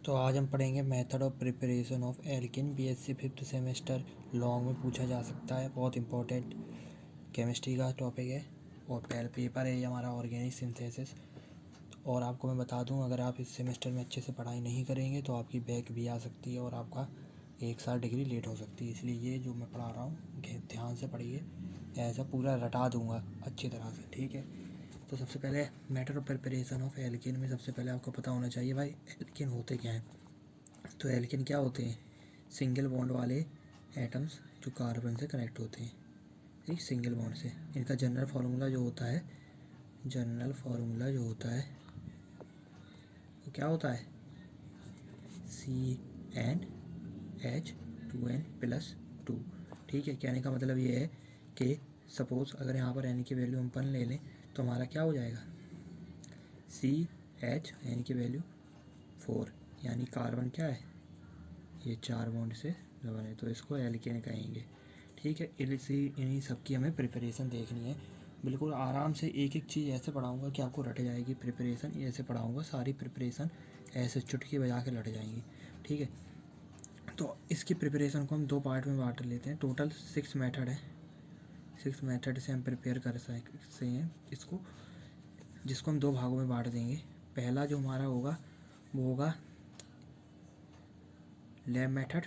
तो आज हम पढ़ेंगे method of preparation of alkene BSc fifth semester long में पूछा जा सकता है। बहुत इंपॉर्टेंट केमिस्ट्री का टॉपिक है और पहले पेपर है ये हमारा ऑर्गेनिक सिंथेसिस। और आपको मैं बता दूं, अगर आप इस सेमेस्टर में अच्छे से पढ़ाई नहीं करेंगे तो आपकी बैक भी आ सकती है और आपका 1 साल डिग्री लेट हो सकती है। इसलिए ये जो मैं पढ़ा रहा हूँ ध्यान से पढ़िए, ऐसा पूरा रटा दूंगा अच्छी तरह से, ठीक है। तो सबसे पहले method of preparation of alkene में सबसे पहले आपको पता होना चाहिए भाई एल्किन होते क्या हैं। तो एल्किन क्या होते हैं? सिंगल बॉन्ड वाले एटम्स जो कार्बन से कनेक्ट होते हैं, ठीक, सिंगल बॉन्ड से। इनका जनरल फार्मूला जो होता है वो क्या होता है? CnH2n+2। ठीक है, कहने का मतलब ये है कि सपोज अगर यहाँ पर n की वैल्यू हम 1 ले लें तो हमारा क्या हो जाएगा? CH n की वैल्यू 4, यानी कार्बन क्या है? ये 4 बॉन्ड से डबल है, तो इसको एल्केन कहेंगे। ठीक है, इन्हीं सब की हमें प्रिपरेशन देखनी है। बिल्कुल आराम से एक एक चीज़ ऐसे पढ़ाऊँगा कि आपको रट जाएगी प्रिपरेशन। ऐसे पढ़ाऊँगा सारी प्रिपरेशन ऐसे चुटकी बजा के लट जाएंगी, ठीक है। तो इसकी प्रिपरेशन को हम 2 पार्ट में बांट लेते हैं। टोटल 6 मेथड है, 6 मेथड से हम प्रिपेयर कर सकते हैं इसको, जिसको हम 2 भागों में बांट देंगे। पहला जो हमारा होगा वो होगा लैब मेथड,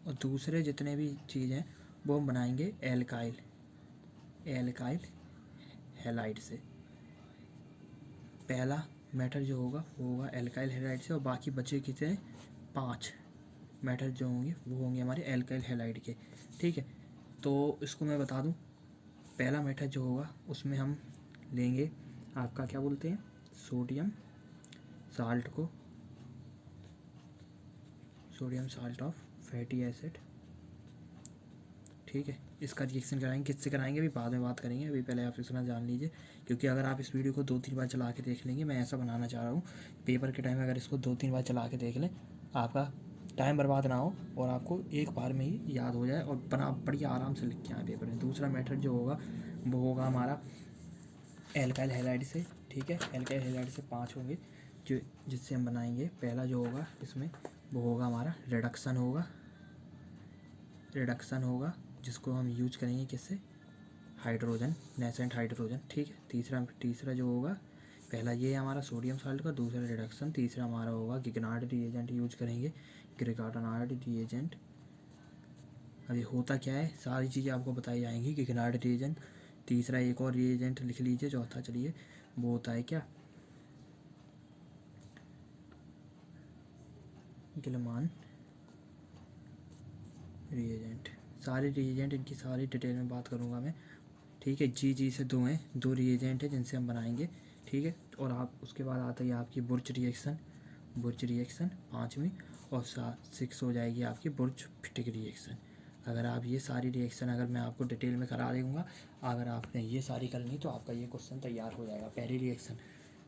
और दूसरे जितने भी चीज़ हैं वो हम बनाएंगे एल्काइल हैलाइड से। पहला मेथड जो होगा वो होगा एल्काइल हैलाइड से, और बाकी बचे कितने 5 मेथड जो होंगे वो होंगे हमारे एल्काइल हैलाइड के, ठीक है। तो इसको मैं बता दूं, पहला मेथड जो होगा उसमें हम लेंगे आपका क्या बोलते हैं, sodium salt of fatty acid, ठीक है। इसका रिएक्शन कराएंगे, किससे कराएंगे अभी बाद में बात करेंगे, अभी पहले आप इतना जान लीजिए। क्योंकि अगर आप इस वीडियो को 2-3 बार चला के देख लेंगे, मैं ऐसा बनाना चाह रहा हूँ पेपर के टाइम में, अगर इसको 2-3 बार चला के देख लें आपका टाइम बर्बाद ना हो और आपको एक बार में ही याद हो जाए और बना बढ़िया आराम से लिख के आए पेपर में। दूसरा मेथड जो होगा वो होगा हमारा एल्काइल हैलाइड से, ठीक है। एल्काइल हैलाइड से 5 होंगे जो जिससे हम बनाएंगे। पहला जो होगा इसमें वो होगा हमारा रिडक्शन होगा जिसको हम यूज करेंगे किससे, हाइड्रोजन, नेसेंट हाइड्रोजन, ठीक है। तीसरा जो होगा, पहला ये है हमारा सोडियम साल्ट का, दूसरा रिडक्शन, तीसरा हमारा होगा गिगनार्ड रिएजेंट यूज करेंगे, गिगनार्ड रिएजेंट। अभी होता क्या है सारी चीज़ें आपको बताई जाएंगी। गिगनार्ड रिएजेंट, तीसरा एक और रिएजेंट लिख लीजिए, चौथा चलिए वो होता है क्या, गिलमान रिएजेंट। सारे रिएजेंट इनकी सारी डिटेल में बात करूँगा मैं, ठीक है। जी से 2 हैं, 2 रिएजेंट है जिनसे हम बनाएंगे, ठीक है। और आप उसके बाद आता है आपकी बुर्च रिएक्शन 5वीं, और 6 हो जाएगी आपकी बुर्च फिटिक रिएक्शन। अगर आप ये सारी रिएक्शन अगर मैं आपको डिटेल में करा दूँगा, अगर आपने ये सारी करनी तो आपका ये क्वेश्चन तैयार हो जाएगा। पहली रिएक्शन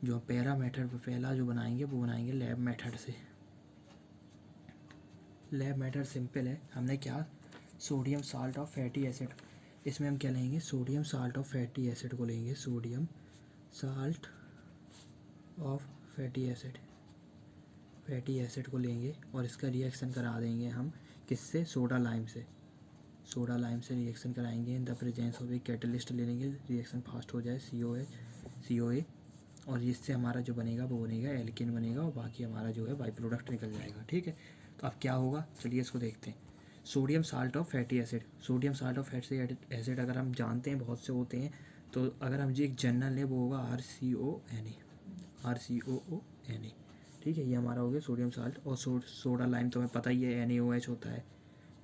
जो पहला जो बनाएंगे वो बनाएंगे लैब मेथड से। लैब मेथड सिंपल है, हमने क्या, sodium salt of fatty acid, इसमें हम क्या लेंगे, sodium salt of fatty acid को लेंगे, sodium salt of fatty acid को लेंगे और इसका रिएक्शन करा देंगे हम किससे, सोडा लाइम से रिएक्शन कराएंगे। In the presence of a catalyst ले लेंगे, रिएक्शन फास्ट हो जाए, COA, और इससे हमारा जो बनेगा वो बनेगा एल्किन बनेगा, और बाकी हमारा जो है बाई प्रोडक्ट निकल जाएगा, ठीक है। तो अब क्या होगा चलिए इसको देखते हैं। Sodium salt of fatty acid अगर हम जानते हैं बहुत से होते हैं, तो अगर हम जी एक जनरल लें वो होगा RCOONA, ठीक है। ये हमारा हो गया सोडियम साल्ट। और सोडा लाइम तो हमें पता ही है NaOH होता है,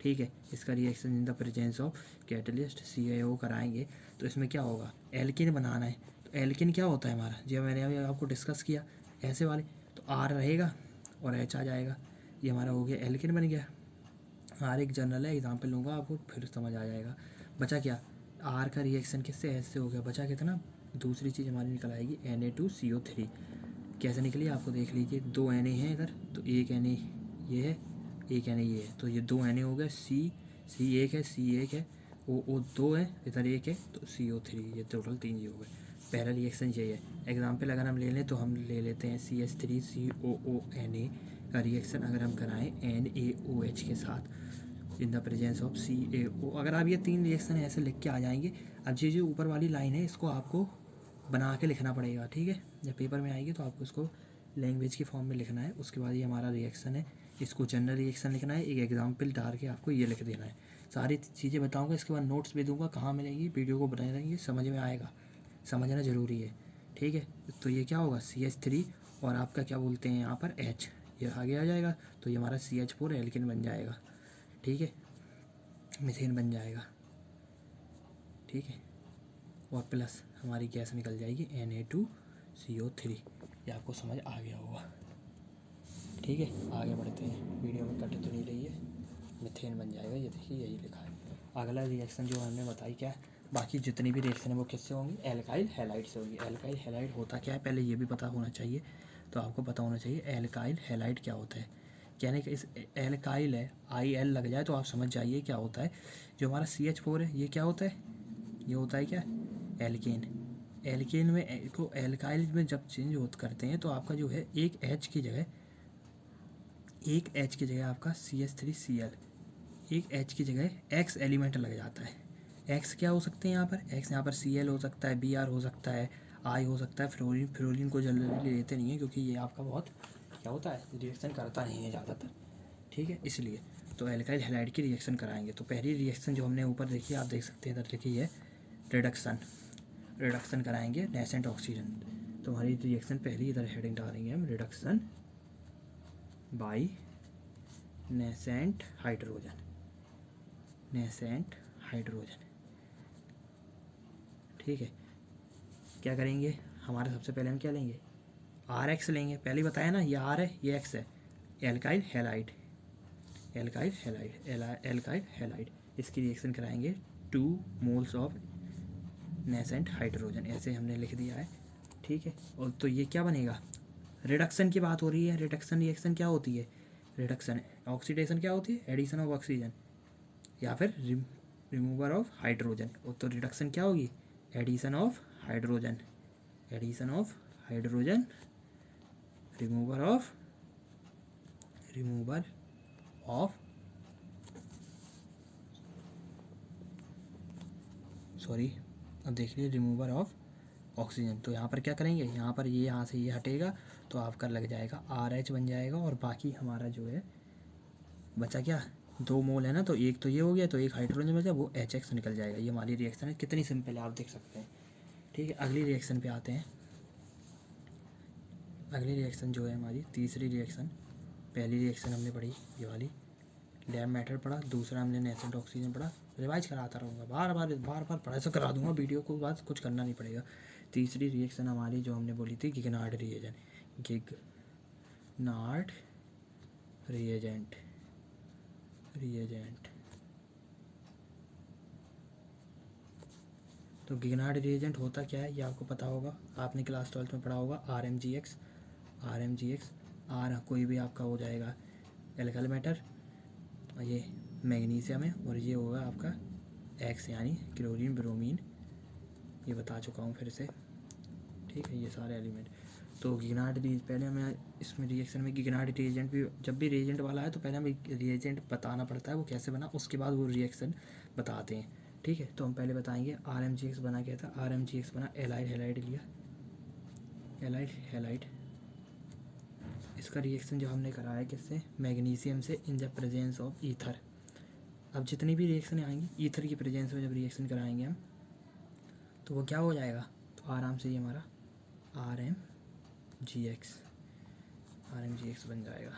ठीक है। इसका reaction in the presence of catalyst CaO कराएंगे तो इसमें क्या होगा, एल्किन बनाना है। तो एल्किन क्या होता है हमारा, जो मैंने अभी आपको डिस्कस किया ऐसे वाले, तो R रहेगा और H आ जाएगा, ये हमारा हो गया एल्किन बन गया। R एक जनरल है, एग्जाम्पल लूँगा आपको फिर समझ आ जाएगा। बचा क्या, R का रिएक्शन किससे H से हो गया, बचा कितना, दूसरी चीज़ हमारी निकल आएगी Na2CO3। कैसे निकली आपको देख लीजिए, 2 Na हैं इधर, तो एक Na ये है, एक Na ये है, तो ये 2 Na हो गए, C एक है, O 2 है, इधर एक है, तो CO3, ये टोटल 3 ही हो गए। पहला रिएक्शन यही है। एग्जाम्पल अगर हम ले लें तो हम ले लेते हैं CH3COONA का रिएक्शन अगर हम कराएं NaOH के साथ in the presence of CaO। अगर आप ये 3 रिएक्शन ऐसे लिख के आ जाएंगे, अब ये जो ऊपर वाली लाइन है इसको आपको बना के लिखना पड़ेगा, ठीक है। जब पेपर में आएगी तो आपको इसको लैंग्वेज की फॉर्म में लिखना है। उसके बाद ये हमारा रिएक्शन है, इसको जनरल रिएक्शन लिखना है, एक एग्जाम्पल डाल के आपको ये लिख देना है। सारी चीज़ें बताऊंगा, इसके बाद नोट्स भी दूंगा, कहाँ मिलेगी, वीडियो को बनाए रहेंगे, समझ में आएगा, समझना ज़रूरी है, ठीक है। तो ये क्या होगा CH3 और आपका क्या बोलते हैं यहाँ पर H, ये आगे आ जाएगा तो ये हमारा CH4 एल्किन बन जाएगा, ठीक है, मीथेन बन जाएगा, ठीक है। और प्लस हमारी गैस निकल जाएगी Na2CO3। ये आपको समझ आ गया होगा, ठीक है। आगे बढ़ते हैं, वीडियो में कट तो नहीं रही है, मीथेन बन जाएगा, ये देखिए यही लिखा है। अगला रिएक्शन जो हमने बताई क्या है, बाकी जितनी भी रिएक्शन है वो किससे होंगी, एल्काइल हैलाइड से होगी। एल्काइल हैलाइड होता क्या है पहले ये भी पता होना चाहिए, तो आपको पता होना चाहिए एल्काइल हैलाइड क्या होता है। कहने कि इस एल्काइल है IL लग जाए तो आप समझ जाइए क्या होता है। जो हमारा CH4 है ये क्या होता है, ये होता है क्या, एल्केन। एल्केन में को एल्काइल में जब चेंज होत करते हैं तो आपका जो है एक H की जगह आपका CH3Cl, एक H की जगह X एलिमेंट लग जाता है। X क्या हो सकते हैं यहाँ पर, X यहाँ पर Cl हो सकता है, Br हो सकता है, I हो सकता है। फ्लोरीन को जल्दी लेते नहीं है क्योंकि ये आपका बहुत क्या होता है, रिएक्शन करता नहीं है ज़्यादातर, ठीक है, इसलिए। तो एल्काइल हैलाइड की रिएक्शन कराएंगे तो पहली रिएक्शन जो हमने ऊपर देखी, आप देख सकते हैं इधर लिखी है रिडक्शन कराएंगे नेसेंट ऑक्सीजन। तो हमारी रिएक्शन पहली इधर हेडिंग डालेंगे हम, रिडक्शन बाई नेसेंट हाइड्रोजन, ठीक है। क्या करेंगे, हमारे सबसे पहले हम क्या लेंगे, RX लेंगे, पहले ही बताया ना, ये R है ये X है, एल्काइल हैलाइड। इसकी रिएक्शन कराएंगे 2 मोल्स ऑफ नेसेंट हाइड्रोजन, ऐसे हमने लिख दिया है, ठीक है। और तो ये क्या बनेगा, रिडक्शन की बात हो रही है, रिडक्शन रिएक्शन क्या होती है, रिडक्शन ऑक्सीडेशन क्या होती है, एडिशन ऑफ ऑक्सीजन या फिर रिमूवर ऑफ हाइड्रोजन। तो रिडक्शन क्या होगी, addition of hydrogen, remover of sorry, अब देख लीजिए, रिमूवर ऑफ ऑक्सीजन। तो यहाँ पर क्या करेंगे, यहाँ पर ये यहाँ से ये हटेगा तो आपका लग जाएगा RH बन जाएगा, और बाकी हमारा जो है बचा क्या, 2 मोल है ना, तो एक तो ये हो गया, तो एक हाइड्रोजन बचा, वो HX निकल जाएगा। ये हमारी रिएक्शन है, कितनी सिंपल है आप देख सकते हैं, ठीक है। अगली रिएक्शन पे आते हैं। अगली रिएक्शन जो है हमारी तीसरी रिएक्शन, पहली रिएक्शन हमने पढ़ी ये वाली लैब मेथड पढ़ा, दूसरा हमने नेसेंट ऑक्सीजन पढ़ा, रिवाइज कराता रहूँगा, बार बार पढ़ाई से करा दूंगा, वीडियो को बाद कुछ करना नहीं पड़ेगा। तीसरी रिएक्शन हमारी जो हमने बोली थी गिगनार्ड रिएजेंट। तो गिगनार्ड रिएजेंट होता क्या है ये आपको पता होगा, आपने क्लास 12 में पढ़ा होगा, RMgX R कोई भी आपका हो जाएगा एल्काइल मेटल, ये मैग्नीशियम है, और ये होगा आपका X यानी क्लोरीन ब्रोमीन, ये बता चुका हूँ फिर से, ठीक है, ये सारे एलिमेंट। तो गिगनार्ड पहले हमें इसमें रिएक्शन में गिगनार्ड रिएजेंट भी, जब भी रिएजेंट वाला है तो पहले हमें रिएजेंट बताना पड़ता है वो कैसे बना, उसके बाद वो रिएक्शन बताते हैं, ठीक है। तो हम पहले बताएंगे RMgX बना क्या था, RMgX बना एलाइड हैलाइड लिया, एलाइड हैलाइड। इसका रिएक्शन जो हमने कराया किससे, मैग्नीशियम से, in the presence of ether. अब जितनी भी रिएक्शन आएंगी ईथर की प्रेजेंस में जब रिएक्शन कराएंगे हम तो वो क्या हो जाएगा, तो आराम से ये हमारा RMgX बन जाएगा,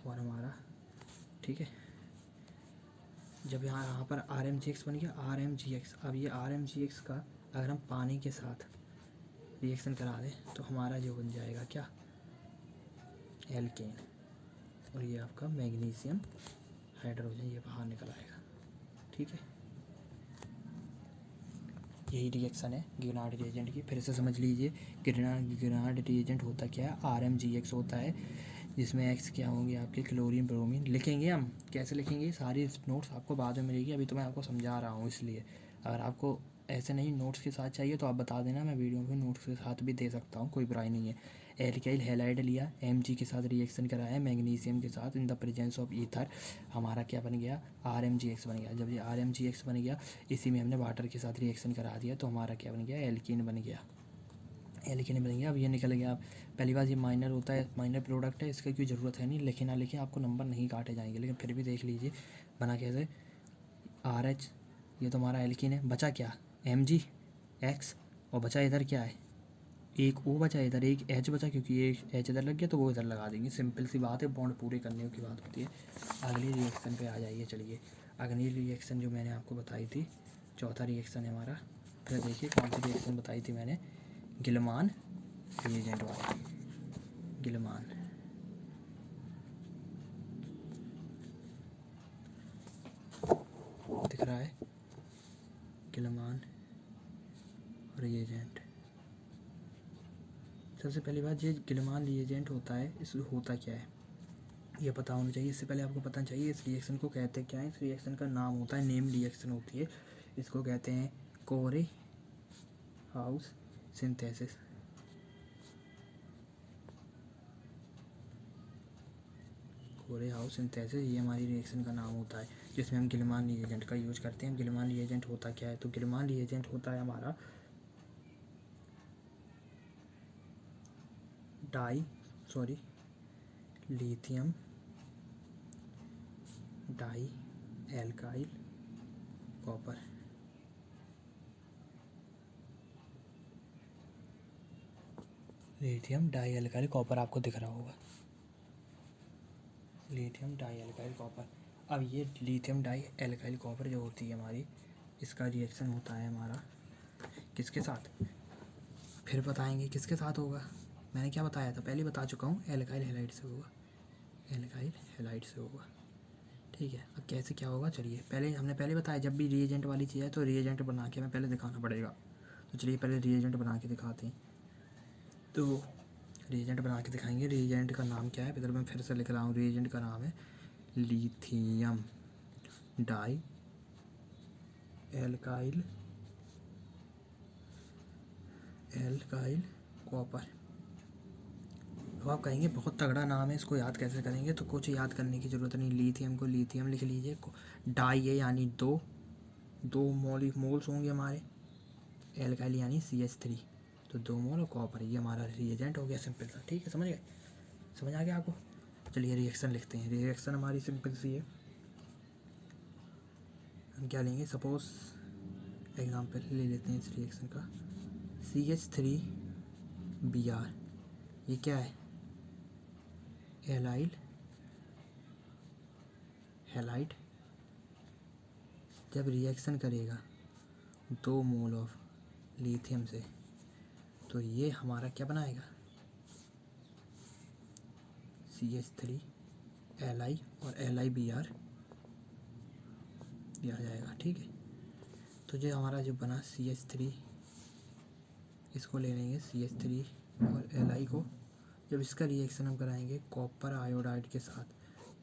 और हमारा, ठीक है। जब यहाँ पर RMgX बन गया, RMgX, अब ये RMgX का अगर हम पानी के साथ रिएक्शन करा दें तो हमारा जो बन जाएगा क्या, एल्केन, और ये आपका मैग्नीशियम हाइड्रोजन ये बाहर निकल आएगा, ठीक है। यही रिएक्शन है गिगनार्ड रिएजेंट की, फिर से समझ लीजिए। गिगनार्ड रिएजेंट होता क्या है, RMgX होता है, जिसमें X क्या होंगे आपके क्लोरीन ब्रोमीन, लिखेंगे हम कैसे लिखेंगे, सारी नोट्स आपको बाद में मिलेगी, अभी तो मैं आपको समझा रहा हूँ, इसलिए अगर आपको ऐसे नहीं, नोट्स के साथ चाहिए तो आप बता देना, मैं वीडियो में नोट्स के साथ भी दे सकता हूँ, कोई बुराई नहीं है। एल्काइल हैलाइड लिया, Mg के साथ रिएक्शन कराया मैग्नीशियम के साथ in the presence of ether, हमारा क्या बन गया, RMgX बन गया। जब ये RMgX बन गया, इसी में हमने वाटर के साथ रिएक्शन करा दिया तो हमारा क्या बन गया, एल्कीन बन गया। एल्कीन बन गया। अब ये निकल गया। पहली बात ये माइनर होता है, माइनर प्रोडक्ट है, इसका कोई ज़रूरत है नहीं, लिखे ना लिखे आपको नंबर नहीं काटे जाएंगे, लेकिन फिर भी देख लीजिए बना कैसे, RH, ये तो हमारा एल्कीन है। बचा क्या, MgX, और बचा इधर क्या है, एक O बचा, इधर एक H बचा, क्योंकि एक H इधर लग गया तो वो इधर लगा देंगे। सिंपल सी बात है, बॉन्ड पूरे करने की बात होती है। अगली रिएक्शन पे आ जाइए। चलिए अगली रिएक्शन जो मैंने आपको बताई थी, चौथा रिएक्शन है हमारा। फिर देखिए कौन सी रिएक्शन बताई थी मैंने, गिलमान रिएजेंट वाली। गिलमान दिख रहा है, गिलमान रिएजेंट। सबसे पहली बात, ये गिलमान रिएजेंट होता है, इस होता क्या है ये पता होना चाहिए। इससे पहले आपको पता चाहिए इस रिएक्शन को कहते क्या है। इस रिएक्शन का नाम होता है, नेम रिएक्शन होती है, इसको कहते हैं कोरे हाउस सिंथेसिस। कोरे हाउस सिंथेसिस, ये हमारी रिएक्शन का नाम होता है, जिसमें हम गिलमान रिएजेंट का यूज करते हैं। गिलमान रिएजेंट होता क्या है, तो गिलमान रिएजेंट होता है हमारा lithium dialkyl copper. Lithium dialkyl copper आपको दिख रहा होगा, लिथियम डाई एल्काइल कॉपर। अब ये लिथियम डाई एल्काइल कॉपर जो होती है हमारी, इसका रिएक्शन होता है हमारा किसके साथ, फिर बताएंगे किसके साथ होगा। मैंने क्या बताया था, पहले बता चुका हूँ, एल्काइल हैलाइड से होगा, एल्काइल हैलाइड से होगा। ठीक है, अब कैसे क्या होगा, चलिए हमने पहले बताया, जब भी रिएजेंट वाली चीज़ है तो रिएजेंट बना के हमें पहले दिखाना पड़ेगा। तो चलिए पहले रिएजेंट बना के दिखाते हैं। तो रिएजेंट बना के दिखाएंगे। रिएजेंट का नाम क्या है, इधर मैं फिर से लिख रहा हूँ, रिएजेंट का नाम है लिथियम डाई एल्काइल कॉपर। अब आप कहेंगे बहुत तगड़ा नाम है, इसको याद कैसे करेंगे, तो कुछ याद करने की ज़रूरत नहीं। लिथियम को लिथियम लिख लीजिए, डाई है यानी दो मोल्स होंगे हमारे, एल्काइल यानी CH3, तो 2 मोल, और कॉपर, ये हमारा रिएजेंट हो गया। सिंपल सा, ठीक है, समझ गए, समझ आ गया आपको। चलिए रिएक्शन लिखते हैं। रिएक्शन हमारी सिंपल सी है, हम क्या लेंगे, सपोज एग्जांपल ले लेते हैं इस रिएक्शन का, CH3Br, ये क्या है, एलाइल हैलाइड। जब रिएक्शन करेगा 2 मोल ऑफ लिथियम से, तो ये हमारा क्या बनाएगा, CH3 Li और LiBr, ये आ जाएगा। ठीक है, तो जो हमारा जो बना CH3, इसको ले लेंगे CH3 और Li को, जब इसका रिएक्शन हम कराएंगे कॉपर आयोडाइड के साथ,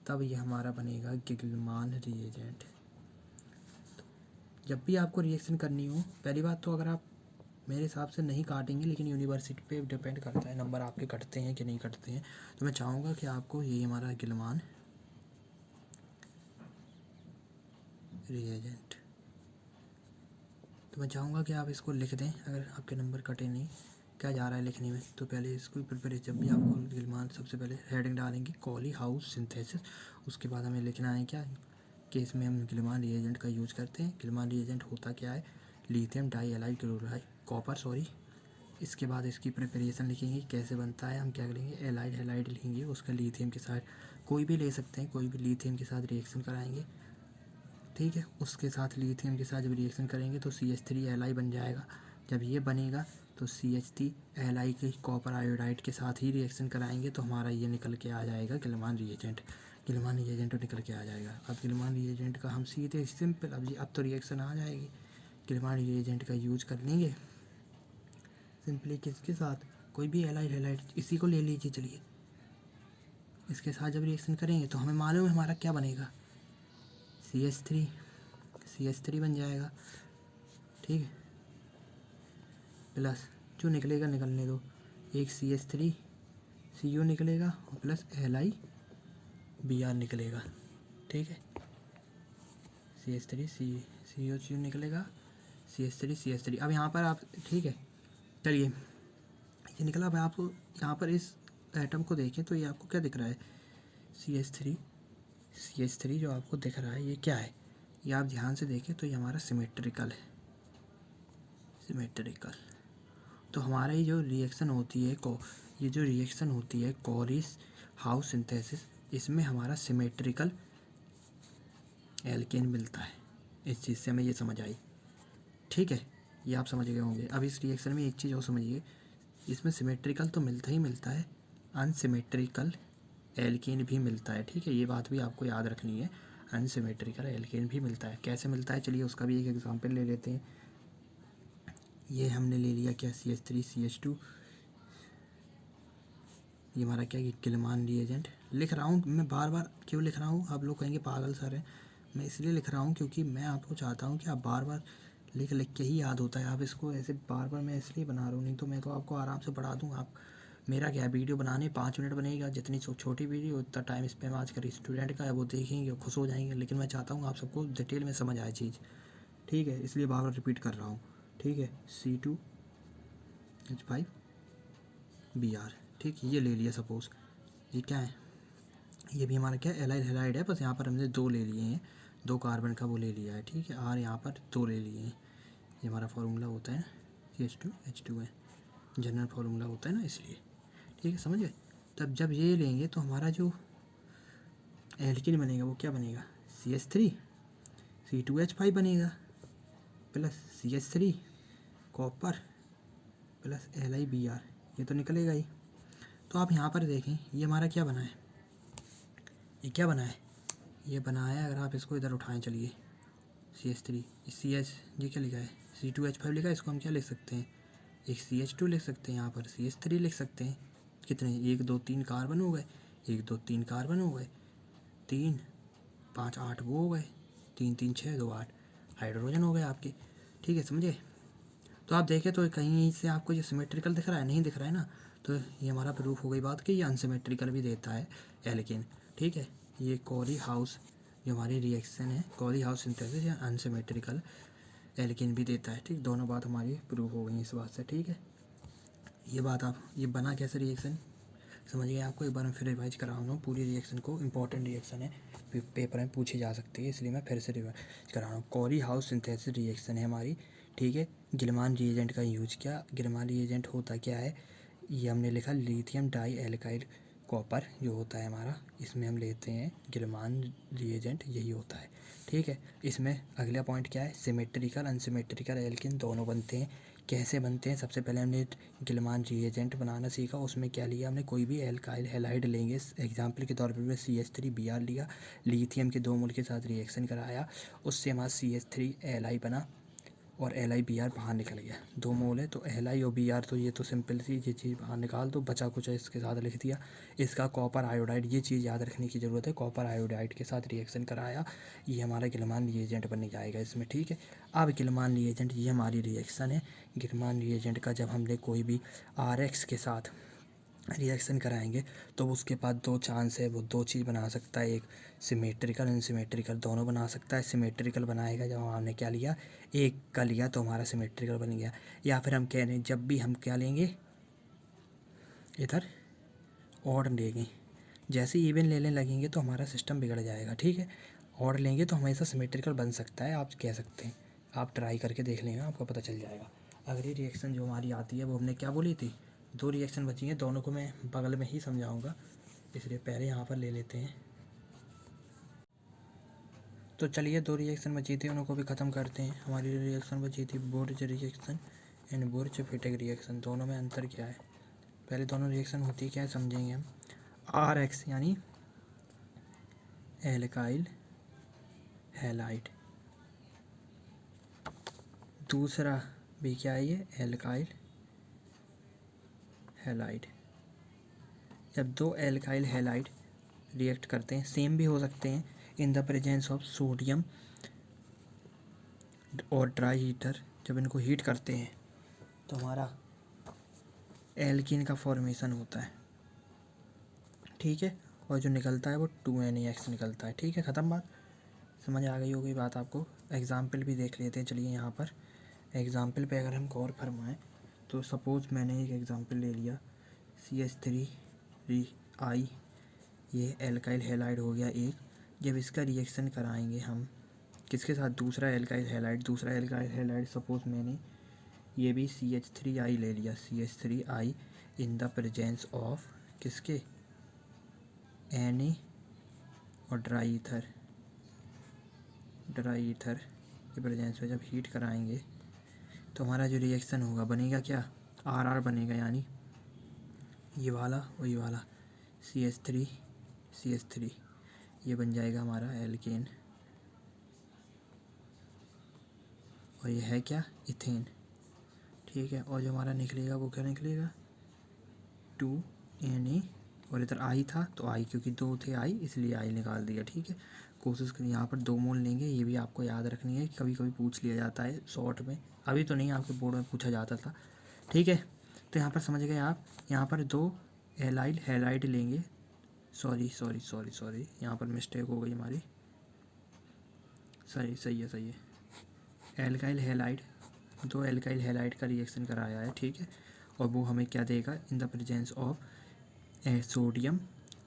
तब ये हमारा बनेगा गिलमान रिएजेंट। जब भी आपको रिएक्शन करनी हो, पहली बात तो अगर आप मेरे हिसाब से नहीं काटेंगे, लेकिन यूनिवर्सिटी पे डिपेंड करता है नंबर आपके कटते हैं कि नहीं कटते हैं, तो मैं चाहूँगा कि आपको ये हमारा गिलमान रिएजेंट, तो मैं चाहूँगा कि आप इसको लिख दें। अगर आपके नंबर कटे नहीं, क्या जा रहा है लिखने में, तो पहले इसको प्रिपेयर, जब भी आपको गिलमान, सबसे पहले हेडिंग डालेंगे कोली हाउस सिंथेसिस, उसके बाद हमें लिखना है क्या, कि इसमें हम गिलमान रिएजेंट का यूज करते हैं। गिलमान रिएजेंट होता क्या है, lithium di allied chloride copper, इसके बाद इसकी प्रिपरेशन लिखेंगे कैसे बनता है। हम क्या करेंगे, एलाइड हैलाइड लिखेंगे, उसका लिथियम के साथ, कोई भी ले सकते हैं, कोई भी लिथियम के साथ रिएक्शन कराएंगे। ठीक है, उसके साथ लिथियम के साथ जब रिएक्शन करेंगे तो CH3 Li बन जाएगा। जब ये बनेगा तो CH3 Li के कॉपर आयोडाइड के साथ ही रिएक्शन कराएंगे, तो हमारा ये निकल के आ जाएगा गिलमान रिएजेंट। गिलमान रिएजेंट निकल के आ जाएगा। अब गिलमान रिएजेंट का हम सीधे सिंपल, अब तो रिएक्शन आ जाएगी, गिलमान रिएजेंट का यूज कर लेंगे सिंपली किसके साथ, कोई भी एलाइड हैलाइड, इसी को ले लीजिए। चलिए इसके साथ जब रिएक्शन करेंगे तो हमें मालूम है हमारा क्या बनेगा, CH3 बन जाएगा। ठीक है, प्लस जो निकलेगा निकलने दो, एक CH3CO निकलेगा और प्लस LiBr निकलेगा। ठीक है, CH3CO निकलेगा, CH3 अब यहाँ पर आप, ठीक है चलिए ये निकला। अब आप यहाँ पर इस एटम को देखें तो ये आपको क्या दिख रहा है, CH3 जो आपको दिख रहा है ये क्या है, ये आप ध्यान से देखें तो ये हमारा सिमेट्रिकल है, सिमेट्रिकल। तो हमारा ये जो रिएक्शन होती है ये जो रिएक्शन होती है कोरिस हाउस सिंथेसिस, इसमें हमारा सिमेट्रिकल एल्केन मिलता है। इस चीज़ से हमें ये समझ आई। ठीक है, ये आप समझ गए होंगे। अब इस रिएक्शन में एक चीज़ और समझिए, इसमें सिमेट्रिकल तो मिलता ही मिलता है, अनसिमेट्रिकल एल्केन भी मिलता है। ठीक है, ये बात भी आपको याद रखनी है, अनसिमेट्रिकल एल्केन भी मिलता है। कैसे मिलता है चलिए उसका भी एक एग्जांपल ले लेते हैं। ये हमने ले लिया क्या, CH3CH2, ये हमारा क्या, ये गिलमान रिएजेंट। लिख रहा हूँ मैं बार बार, क्यों लिख रहा हूँ आप लोग कहेंगे पागल सर है, मैं इसलिए लिख रहा हूँ क्योंकि मैं आपको चाहता हूँ कि आप बार बार लिख लिख के ही याद होता है। आप इसको ऐसे बार बार मैं इसलिए बना रहा हूँ, नहीं तो मैं तो आपको आराम से पढ़ा दूँ। आप मेरा क्या वीडियो बनाने 5 मिनट बनेगा, जितनी छोटी वीडियो उतना टाइम स्पेम आजकल स्टूडेंट का है, वो देखेंगे खुश हो जाएंगे। लेकिन मैं चाहता हूँ आप सबको डिटेल में समझ आए चीज़। ठीक है, इसलिए बार बार रिपीट कर रहा हूँ। ठीक है, C2H5Br। ठीक, ये ले लिया सपोज़, ये क्या है, ये भी हमारा क्या एलाइल हेलाइड है, बस यहाँ पर हमने 2 ले लिए हैं, 2 कार्बन का वो ले लिया है। ठीक है, और यहाँ पर 2 ले लिए हैं। ये हमारा फार्मूला होता है CH2H2 है, जनरल फार्मूला होता है ना, इसलिए। ठीक है, समझ गए। तब जब ये लेंगे तो हमारा जो एल्किन बनेगा वो क्या बनेगा, CH3C2H5 बनेगा, plus CH3 copper plus LiBr, ये तो निकलेगा ही। तो आप यहाँ पर देखें ये हमारा क्या बना है, ये क्या बना है, ये बना है, अगर आप इसको इधर उठाएं चलिए, CH3 CH, ये क्या लिखा है, C2H5 लिखा है, इसको हम क्या लिख सकते हैं, एक CH2 लिख सकते हैं, यहाँ पर CH3 लिख सकते हैं। कितने, 1 2 3 कार्बन हो गए, 1 2 3 कार्बन हो गए, 3 5 8 वो हो गए, 3 3 6 2 8 हाइड्रोजन हो गए आपके। ठीक है, समझे। तो आप देखें तो कहीं से आपको ये सिमेट्रिकल दिख रहा है, नहीं दिख रहा है ना, तो ये हमारा प्रूफ हो गई बात कि ये अनसिमेट्रिकल भी देता है एल्केन। ठीक है, ये कॉरी हाउस जो हमारी रिएक्शन है, कॉरी हाउस सिंथेसिस या अनसिमेट्रिकल एल्केन भी देता है। ठीक, दोनों बात हमारी प्रूफ हो गई इस बात से। ठीक है, ये बात आप, ये बना कैसे रिएक्शन समझ गए आपको। एक बार मैं फिर रिवाइज करा रहा हूँ पूरी रिएक्शन को, इंपॉर्टेंट रिएक्शन है, पेपर में पूछी जा सकती है, इसलिए मैं फिर से रिवाइज करा रहा हूँ। कॉरी हाउस सिंथेसिस रिएक्शन है हमारी। ठीक है, गिलमान रिएजेंट का यूज किया। गिलमान रिएजेंट होता क्या है, ये हमने लिखा लिथियम डाई एल्काइल कॉपर जो होता है हमारा, इसमें हम लेते हैं गिलमान रिएजेंट, यही होता है। ठीक है, इसमें अगला पॉइंट क्या है, सिमेट्रिकल अनसिमेट्रिकल एल्केन दोनों बनते हैं। कैसे बनते हैं, सबसे पहले हमने गिलमान रिएजेंट बनाना सीखा। उसमें क्या लिया हमने, कोई भी एल्काइल हैलाइड लेंगे, एग्जाम्पल के तौर पर CH3Br लिया, लिथियम के 2 मोल के साथ रिएक्शन कराया, उससे हमारा CH3Li बना और LiBr बाहर निकल गया। 2 मोल है तो Li और Br, तो ये तो सिंपल सी ये चीज़ बाहर निकाल दो, बचा कुछ इसके साथ लिख दिया। इसका कॉपर आयोडाइड, ये चीज़ याद रखने की ज़रूरत है, कॉपर आयोडाइड के साथ रिएक्शन कराया, ये हमारा गिलमान रिएजेंट बनने जाएगा इसमें। ठीक है, अब गिलमान रिएजेंट, ये हमारी रिएक्शन है। गिलमान रिएजेंट का जब हमने कोई भी RX के साथ रिएक्शन कराएंगे तो उसके पास 2 चांस है, वो 2 चीज़ बना सकता है, एक सिमेट्रिकल अनसिमेट्रिकल दोनों बना सकता है। सिमेट्रिकल बनाएगा जब हमने क्या लिया, एक का लिया तो हमारा सिमेट्रिकल बन गया। या फिर हम कह रहे हैं जब भी हम क्या लेंगे, इधर ऑड लेंगे, जैसे इवन लेने लगेंगे तो हमारा सिस्टम बिगड़ जाएगा। ठीक है, ऑड लेंगे तो हमेशा सिमेट्रिकल बन सकता है, आप कह सकते हैं, आप ट्राई करके देख लेंगे आपको पता चल जाएगा। अगली रिएक्शन जो हमारी आती है वो हमने क्या बोली थी, 2 रिएक्शन बची हैं, दोनों को मैं बगल में ही समझाऊंगा, इसलिए पहले यहाँ पर ले लेते हैं। तो चलिए 2 रिएक्शन बची थी उनको भी ख़त्म करते हैं। हमारी रिएक्शन बची थी बोर्ज रिएक्शन एंड बोर्ज फिटिक रिएक्शन। दोनों में अंतर क्या है, पहले दोनों रिएक्शन होती क्या है समझेंगे हम। RX यानी एल्काइल हैलाइड, दूसरा भी क्या है, ये एल्काइल हैलाइड। जब 2 एल्काइल हैलाइड रिएक्ट करते हैं, सेम भी हो सकते हैं, in the presence of sodium और ड्राई हीटर, जब इनको हीट करते हैं तो हमारा एल्कीन का फॉर्मेशन होता है, ठीक है। और जो निकलता है वो 2NAX निकलता है, ठीक है। ख़त्म बात, समझ आ गई होगी बात आपको। एग्ज़ाम्पल भी देख लेते हैं, चलिए यहाँ पर एग्ज़ाम्पल पे अगर हम गौर फरमाएँ तो सपोज़ मैंने एक एग्ज़ाम्पल ले लिया CH3I, ये एल्काइल हैलाइड हो गया एक। जब इसका रिएक्शन कराएंगे हम किसके साथ, दूसरा एल्काइल हैलाइड सपोज़ मैंने ये भी CH3I ले लिया, CH3I in the presence of किसके, Na और ड्राई ईथर के प्रेजेंस में जब हीट कराएंगे तो हमारा जो रिएक्शन होगा बनेगा क्या, RR बनेगा, यानी ये वाला और ये वाला CH3 ये बन जाएगा हमारा एल्केन, और ये है क्या, इथेन, ठीक है। और जो हमारा निकलेगा वो क्या निकलेगा, 2Na, और इधर I था तो I, क्योंकि दो थे I इसलिए I निकाल दिया, ठीक है। कोशिश करिए यहाँ पर 2 मोल लेंगे, ये भी आपको याद रखनी है, कभी कभी पूछ लिया जाता है शॉर्ट में, अभी तो नहीं, आपके बोर्ड में पूछा जाता था, ठीक है। तो यहाँ पर समझ गए आप, यहाँ पर 2 एलाइल हैलाइड लेंगे, सॉरी, यहाँ पर मिस्टेक हो गई हमारी, सही है। एल्काइल हैलाइड, 2 एल्काइल हैलाइड का रिएक्शन कराया है, ठीक है। और वो हमें क्या देगा, in the presence of sodium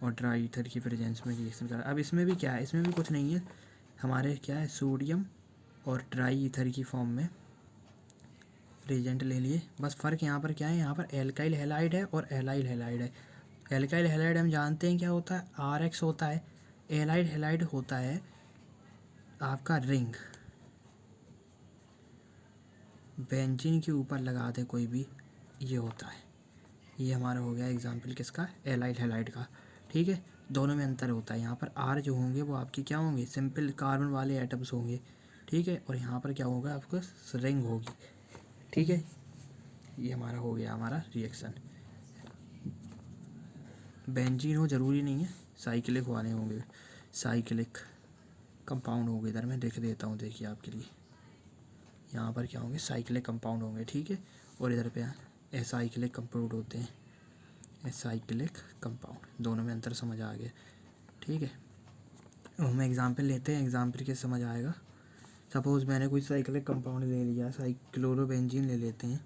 और ड्राई ईथर की प्रेजेंस में रिएक्शन करा। अब इसमें भी क्या है, इसमें भी कुछ नहीं है, हमारे क्या है, सोडियम और ड्राई ईथर की फॉर्म में रिएजेंट ले लिए। बस फ़र्क यहाँ पर क्या है, यहाँ पर एल्काइल हैलाइड है और एलाइल हैलाइड है। एल्काइल हैलाइड हम जानते हैं क्या होता है, RX होता है। एलाइल हैलाइड होता है आपका रिंग, बेंजीन के ऊपर लगा दे कोई भी, ये होता है। ये हमारा हो गया एग्जाम्पल किसका, एलाइल हैलाइड का, ठीक है। दोनों में अंतर होता है, यहाँ पर R जो होंगे वो आपके क्या होंगे, सिंपल कार्बन वाले एटम्स होंगे, ठीक है। और यहाँ पर क्या होगा, आपको रिंग होगी, ठीक है। ये हमारा हो गया हमारा रिएक्शन। बेंजीन हो ज़रूरी नहीं है, साइक्लिक होने होंगे, साइक्लिक कंपाउंड होंगे, इधर मैं लिख देता हूँ, देखिए आपके लिए, यहाँ पर क्या होंगे, साइक्लिक कंपाउंड होंगे, ठीक है। और इधर पे एसाइक्लिक कंपाउंड होते हैं, एसाइक्लिक कंपाउंड, दोनों में अंतर समझ आ गया, ठीक है। अब हम एग्जाम्पल लेते हैं, एग्जाम्पल के समझ आएगा। सपोज़ मैंने कोई साइक्लिक कंपाउंड ले लिया, क्लोरोबेंजीन ले लेते हैं,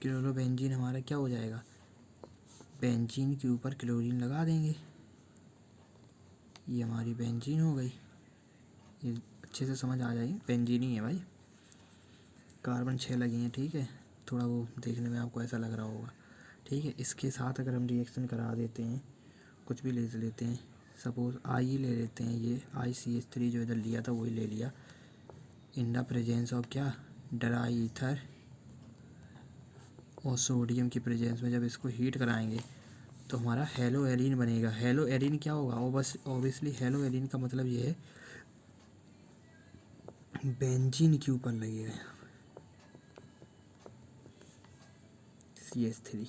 क्लोरोबेंजीन हमारा क्या हो जाएगा, बेंजीन के ऊपर क्लोरीन लगा देंगे, ये हमारी बेंजीन हो गई। ये अच्छे से समझ आ जाएगी, बेंजीन ही है भाई, कार्बन 6 लगी हैं, ठीक है। थोड़ा वो देखने में आपको ऐसा लग रहा होगा, ठीक है। इसके साथ अगर हम रिएक्शन करा देते हैं, कुछ भी ले लेते हैं, सपोज़ आई ले लेते हैं, ये ICH3 जो इधर लिया था वही ले लिया, इन द प्रेजेंस ऑफ क्या, ड्राई ईथर और सोडियम की प्रेजेंस में जब इसको हीट कराएंगे तो हमारा हेलो एलिन बनेगा। हेलो एलिन क्या होगा, वो बस ऑब्वियसली हेलो एलिन का मतलब ये है बेंजीन के ऊपर लगेगा CH3,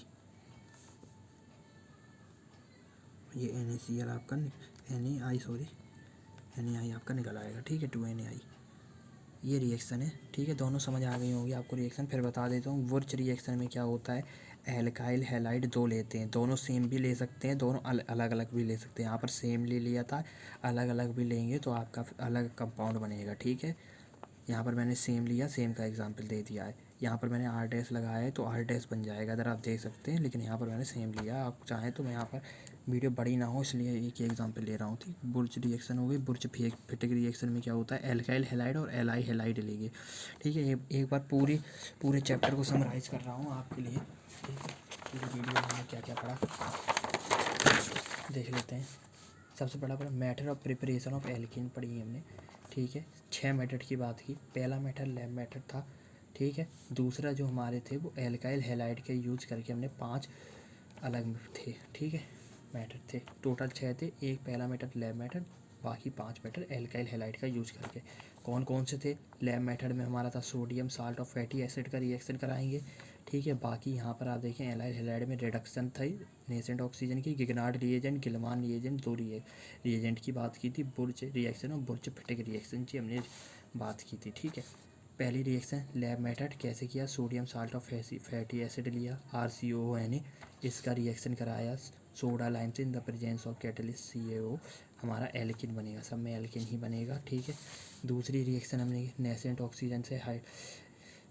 ये NaCl आपका NaI आपका निकल आएगा, ठीक है, 2NaI। ये रिएक्शन है, ठीक है। दोनों समझ आ गई होंगी आपको रिएक्शन, फिर बता देता हूँ। वुर्च रिएक्शन में क्या होता है, एल्काइल हैलाइड 2 लेते हैं, दोनों सेम भी ले सकते हैं, दोनों अलग अलग भी ले सकते हैं। यहाँ पर सेम ले लिया था, अलग अलग भी लेंगे तो आपका अलग कंपाउंड बनेगा, ठीक है। यहाँ पर मैंने सेम लिया, सेम का एग्जांपल दे दिया है। यहाँ पर मैंने R- लगाया है तो R- बन जाएगा, अगर आप देख सकते हैं, लेकिन यहाँ पर मैंने सेम लिया। आप चाहें तो मैं यहाँ पर वीडियो बड़ी ना हो इसलिए एक ही एग्जांपल ले रहा हूँ, ठीक। बुर्च रिएक्शन हो गई, बुर्च फिटिक रिएक्शन में क्या होता है, एल्काइल हैलाइड और एलाइल हैलाइड लेंगे, ठीक है। एक बार पूरे चैप्टर को समराइज कर रहा हूँ आपके लिए, ठीक है। पूरी वीडियो में हमने क्या क्या पढ़ा देख लेते हैं। सबसे बड़ा matter of preparation of alkene पढ़ी है हमने, ठीक है। 6 मेथड की बात की, पहला मेथड लैब मेथड था, ठीक है। दूसरा जो हमारे थे वो एल्काइल हैलाइड के यूज करके हमने 5 अलग थे, ठीक है, मेथड थे। टोटल 6 थे, एक पहला मेथड लैब मेथड, बाकी 5 मेथड एल्काइल हैलाइड का यूज करके। कौन कौन से थे, लैब मेथड में हमारा था सोडियम साल्ट और फैटी एसिड का रिएक्शन कराएंगे, ठीक है। बाकी यहाँ पर आप देखें एलाइल हैलाइड में रिडक्शन थी नेसेंट ऑक्सीजन की, गिगनार्ड रिएजेंट, गिलमान रिएजेंट, 2 रिएजेंट की बात की थी। बुर्च रिएक्शन और बुर्च फिटिक रिएक्शन जी हमने बात की थी। ठीक है, पहली रिएक्शन लैब मेथड कैसे किया, sodium salt of fatty acid लिया RCOONA, इसका रिएक्शन कराया सोडा लाइम से in the presence of catalyst CaO, हमारा एल्किन बनेगा, सब में एल्किन ही बनेगा। ठीक है, दूसरी रिएक्शन हमने नेसेंट ऑक्सीजन से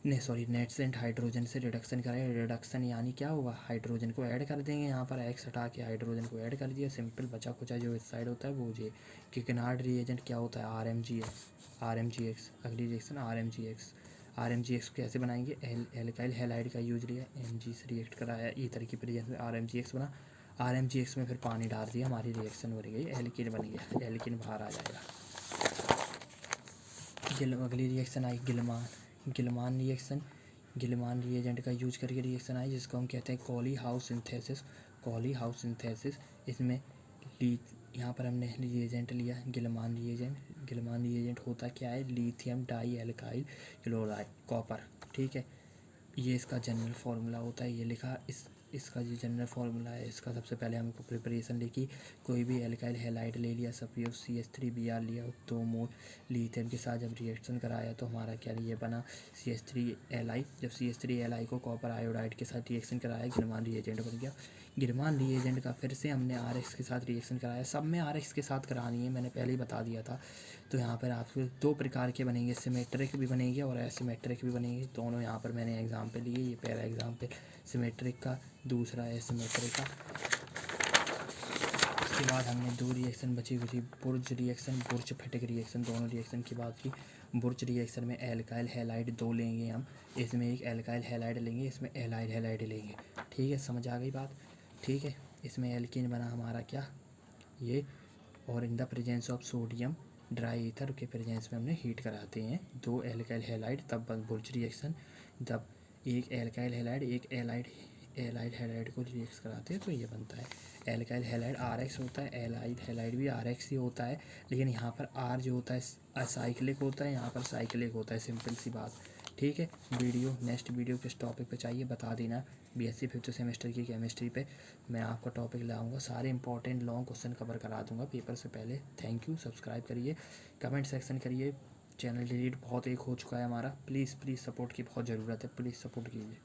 नेसेंट हाइड्रोजन से रिडक्शन कराया। रिडक्शन यानी क्या होगा, हाइड्रोजन को ऐड कर देंगे, यहाँ पर एक्स हटा के हाइड्रोजन को ऐड कर दिया, सिंपल बचा कुचा जो इस साइड होता है वो ये। किकनार्ड रिएजेंट क्या होता है, RMGX। अगली रिएक्शन RMGX कैसे बनाएंगे, एल्काइल हैलाइड का यूज लिया, Mg से रिएक्ट कराया, ईथर की प्रेजेंस में RMGX बना। RMGX में फिर पानी डाल दिया, हमारी रिएक्शन बन गई, एल्किन बन गया, एल्किन बाहर आ जाएगा। अगली रिएक्शन आई गिलमान रिएक्शन। गिलमान रिएजेंट का यूज करके रिएक्शन आई जिसको हम कहते हैं कॉली हाउस सिंथेसिस। इसमें यहाँ पर हमने रिएजेंट लिया गिलमान रिएजेंट होता क्या है, lithium dialkyl chloride copper. ठीक है, ये इसका जनरल फार्मूला होता है, ये लिखा इसका जो जनरल फार्मूला है, इसका सबसे पहले हमको प्रिपरेशन लिखी, कोई भी एल्काइल हैलाइड ले लिया, सपोज CH3Br लिया, 2 मोल लिथियम के साथ जब रिएक्शन कराया तो हमारा क्या ये बना CH3Li। जब CH3Li को कॉपर आयोडाइड के साथ रिएक्शन कराया, गिलमान रिएजेंट बन गया। गिलमान रिएजेंट का फिर से हमने RX के साथ रिएक्शन कराया, सब में RX के साथ करानी है, मैंने पहले ही बता दिया था। तो यहाँ पर आपको 2 प्रकार के बनेंगे, सिमेट्रिक भी बनेंगे और एसिमेट्रिक भी बनेंगे, दोनों यहाँ पर मैंने एग्जाम्पल लिए। ये पहला एग्जाम्पल सिमेट्रिक का, दूसरा एसिमेट्रिक का। उसके बाद हमने 2 रिएक्शन बची बुर्ज फटिक रिएक्शन, दोनों रिएक्शन की बात की। बुर्ज रिएक्शन में एल्काइल हैलाइड 2 लेंगे हम, इसमें एक एल्काइल हैलाइड लेंगे, इसमें एलाइल हैलाइड लेंगे। ठीक है, समझ आ गई बात। ठीक है, इसमें एल्किन बना हमारा क्या ये, और in the presence of sodium dry ether के प्रेजेंस में हमने हीट कराते हैं 2 एल्काइल हैलाइड, तब बुर्ज रिएक्शन। जब एक एल्काइल हैलाइड एक एलाइड हैलाइड को रिएक्ट कराते हैं तो ये बनता है एल्काइल हैलाइड RX होता है, एलाइड हैलाइड भी RX ही होता है, लेकिन यहाँ पर R जो होता है असाइक्लिक होता है, यहाँ पर साइक्लिक होता है, सिंपल सी बात। ठीक है, नेक्स्ट वीडियो किस टॉपिक पे चाहिए बता देना। BSc 5th सेमेस्टर की केमिस्ट्री पे मैं आपका टॉपिक लाऊंगा, सारे इंपॉर्टेंट लॉन्ग क्वेश्चन कवर करा दूंगा पेपर से पहले। थैंक यू, सब्सक्राइब करिए, कमेंट सेक्शन करिए, चैनल डिलीट बहुत एक हो चुका है हमारा, प्लीज़ सपोर्ट की बहुत ज़रूरत है, प्लीज़ सपोर्ट कीजिए।